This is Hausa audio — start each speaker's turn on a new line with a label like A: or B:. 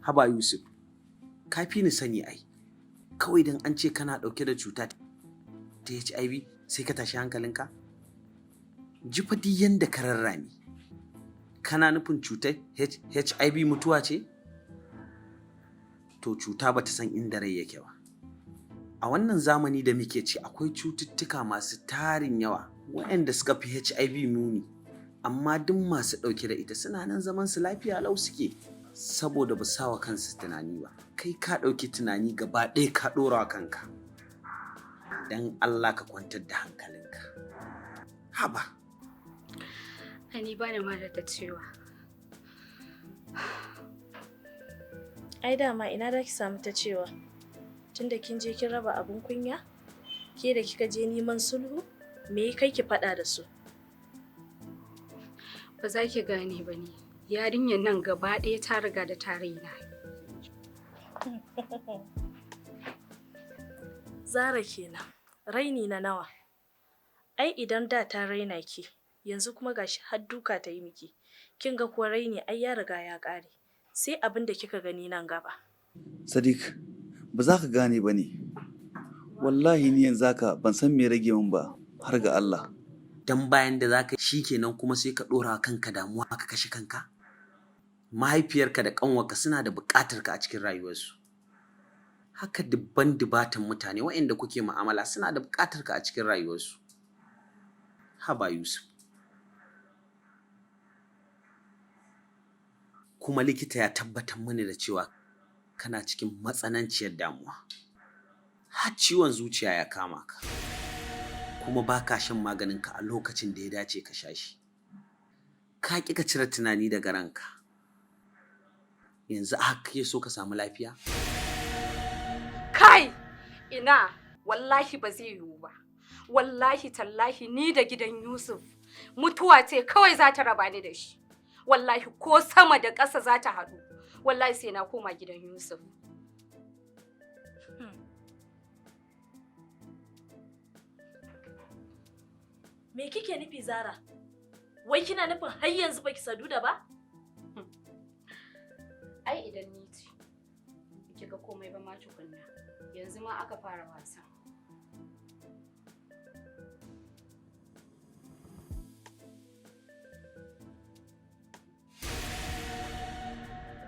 A: Haba Yusuf, ka fi ni sani ai. Kawai dan an ce kana ɗauke da cuta ta HIV sai ka tashi hankalinka? Ji fa duk yanda ka rarrame. Kana nufin cutar HIV mutuwa ce? To cuta bata san inda rai yake ba. A wannan zamani da muke ci akwai cututtuka masu tarin yawa waɗanda suka fi HIV muni, amma duk masu ɗauke da ita suna nan zaman su lafiya lau suke saboda ba sa wa kansu tunani ba. Kai ka ɗauki tunani gaba ɗaya ka ɗora wa kanka. Dan Allah ka kwantar da hankalinka. Haba.
B: Ani ba da mara ta cewa.
C: Ai dama ina da ki samu ta cewa. Tunda kin je kin raba abun kunya, ke da kika je neman sulhu, me kai ki faɗa da su?
B: Ba za ki gane ba ne. Yarinyar nan gaba ɗaya ta riga da ta raina.
C: Zara kenan. Raini na nawa? Ai idan da ta raina ki, yanzu kuma gashi har duka ta yi miki. Kin ga kuwa raini ai ya riga ya ƙare. Sai abin da kika gani nan gaba.
D: Sadiq, ba za ka gane ba ne. Wallahi ni yanzu haka ban san me rage min ba har ga Allah.
A: Dan bayan da za ka shi kenan kuma sai ka ɗora kanka damuwa ka kashe kanka? Mahaifiyarka da ƙanwarka suna da buƙatar ka a cikin rayuwarsu. Haka dubban dubatan mutane waɗanda kuke mu'amala suna da buƙatar ka a cikin rayuwarsu. Haba Yusuf. Kuma likita ya tabbatar mani da cewa kana cikin matsananciyar damuwa. Har ciwon zuciya ya kama ka. Kuma ba ka shan maganinka a lokacin da ya dace ka sha shi. Ka ƙi ka cire tunani daga ranka. Yanzu haka kake so ka samu lafiya?
B: Kai! Ina, wallahi ba zai yiwu ba. Wallahi tallahi ni da gidan Yusuf mutuwa ce kawai za ta raba ni da shi. Wallahi ko sama da ƙasa za ta haɗu. Wallahi sai na koma gidan Yusuf.
C: Me kike nufi Zara? Wai kina nufin har yanzu baki sadu da ba?
B: Ai idan ni ce, kika komai ba ma tukunna. Yanzu ma aka fara wasa.